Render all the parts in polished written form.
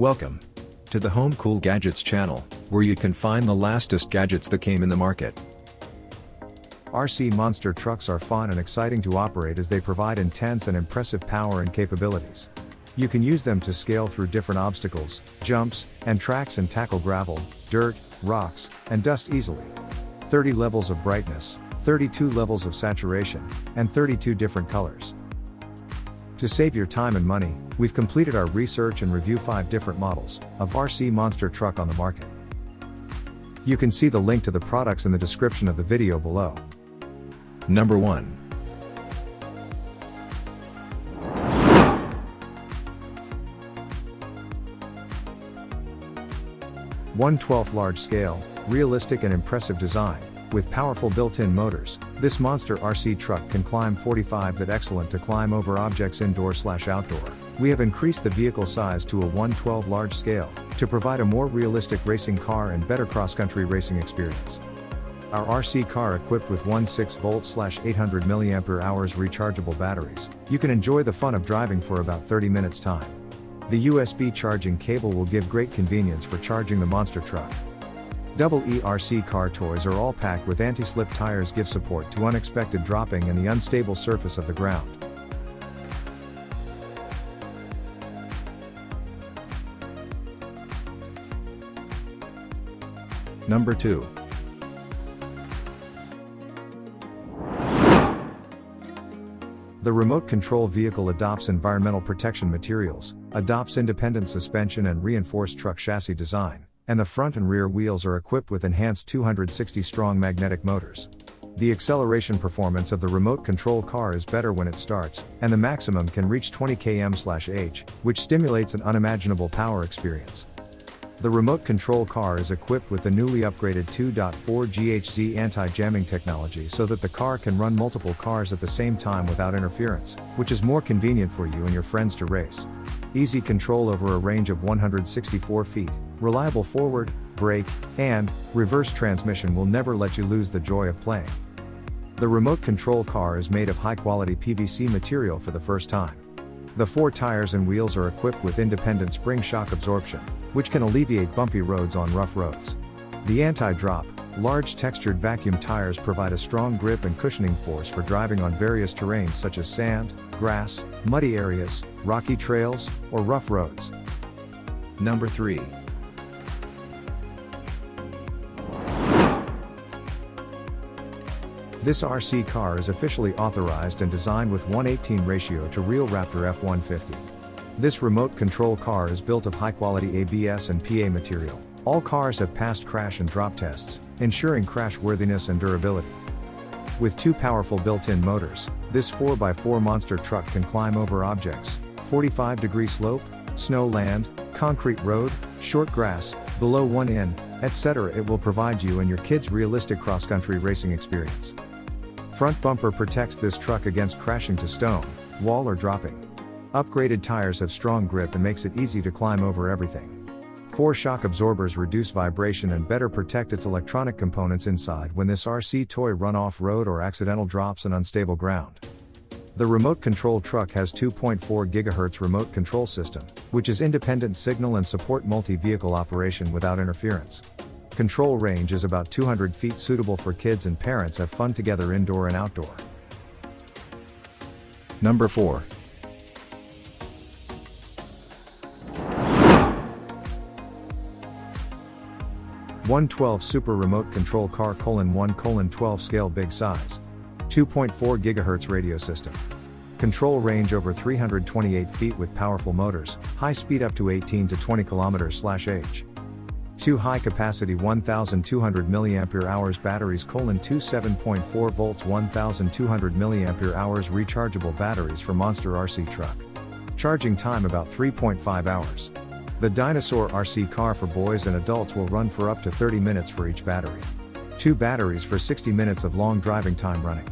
Welcome to the Home Cool Gadgets channel, where you can find the latest gadgets that came in the market. RC monster trucks are fun and exciting to operate as they provide intense and impressive power and capabilities. You can use them to scale through different obstacles, jumps, and tracks and tackle gravel, dirt, rocks, and dust easily. 30 levels of brightness, 32 levels of saturation, and 32 different colors. To save your time and money, we've completed our research and review 5 different models of RC monster truck on the market. You can see the link to the products in the description of the video below. Number 1. 1/12 large scale, realistic and impressive design. With powerful built-in motors, this monster RC truck can climb 45 feet. Excellent to climb over objects indoor/outdoor. We have increased the vehicle size to a 1/12 large scale, to provide a more realistic racing car and better cross-country racing experience. Our RC car equipped with 16V/800 mAh rechargeable batteries, you can enjoy the fun of driving for about 30 minutes time. The USB charging cable will give great convenience for charging the monster truck. RC car toys are all packed with anti-slip tires, give support to unexpected dropping and the unstable surface of the ground. Number 2. The remote control vehicle adopts environmental protection materials, adopts independent suspension and reinforced truck chassis design, and the front and rear wheels are equipped with enhanced 260-strong magnetic motors. The acceleration performance of the remote control car is better when it starts, and the maximum can reach 20 km/h, which stimulates an unimaginable power experience. The remote control car is equipped with the newly upgraded 2.4 GHz anti-jamming technology so that the car can run multiple cars at the same time without interference, which is more convenient for you and your friends to race. Easy control over a range of 164 feet, reliable forward, brake, and reverse transmission will never let you lose the joy of playing. The remote control car is made of high-quality PVC material for the first time. The 4 tires and wheels are equipped with independent spring shock absorption, which can alleviate bumpy roads on rough roads. The anti-drop, large textured vacuum tires provide a strong grip and cushioning force for driving on various terrains such as sand, grass, muddy areas, rocky trails, or rough roads. Number 3. This RC car is officially authorized and designed with 1:18 ratio to real Raptor F-150. This remote control car is built of high-quality ABS and PA material. All cars have passed crash and drop tests, ensuring crash worthiness and durability. With 2 powerful built-in motors, this 4x4 monster truck can climb over objects, 45-degree slope, snow land, concrete road, short grass, below 1 in, etc. It will provide you and your kids realistic cross-country racing experience. Front bumper protects this truck against crashing to stone, wall or dropping. Upgraded tires have strong grip and makes it easy to climb over everything. 4 shock absorbers reduce vibration and better protect its electronic components inside when this RC toy run off-road or accidental drops an unstable ground. The remote control truck has 2.4 GHz remote control system, which is independent signal and support multi-vehicle operation without interference. Control range is about 200 feet, suitable for kids and parents have fun together indoor and outdoor. Number 4. 1/12 Super Remote Control Car: 1:12 scale, big size. 2.4 GHz radio system. Control range over 328 feet with powerful motors, high speed up to 18 to 20 km/h. 2 high capacity 1200 mAh batteries: 7.4 volts 1200 mAh rechargeable batteries for monster RC truck. Charging time about 3.5 hours. The Dinosaur RC car for boys and adults will run for up to 30 minutes for each battery. 2 batteries for 60 minutes of long driving time running.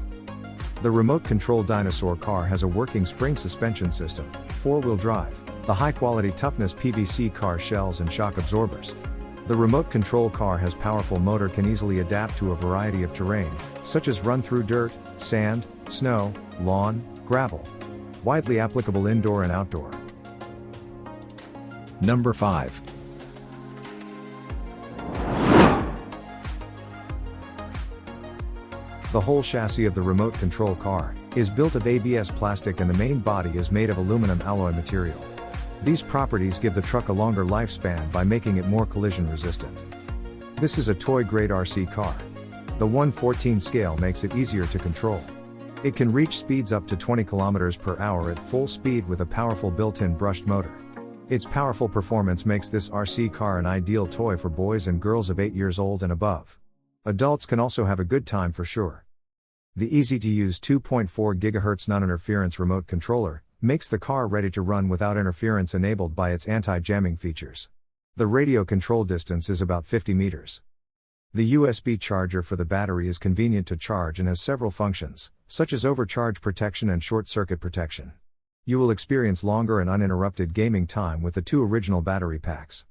The remote control Dinosaur car has a working spring suspension system, 4-wheel drive, the high-quality toughness PVC car shells and shock absorbers. The remote control car has powerful motor, can easily adapt to a variety of terrain, such as run through dirt, sand, snow, lawn, gravel. Widely applicable indoor and outdoor. Number 5. The whole chassis of the remote control car is built of ABS plastic and the main body is made of aluminum alloy material. These properties give the truck a longer lifespan by making it more collision resistant. This is a toy-grade RC car. The 1/14 scale makes it easier to control. It can reach speeds up to 20 km per hour at full speed with a powerful built-in brushed motor. Its powerful performance makes this RC car an ideal toy for boys and girls of 8 years old and above. Adults can also have a good time for sure. The easy-to-use 2.4 GHz non-interference remote controller makes the car ready to run without interference enabled by its anti-jamming features. The radio control distance is about 50 meters. The USB charger for the battery is convenient to charge and has several functions, such as overcharge protection and short-circuit protection. You will experience longer and uninterrupted gaming time with the 2 original battery packs.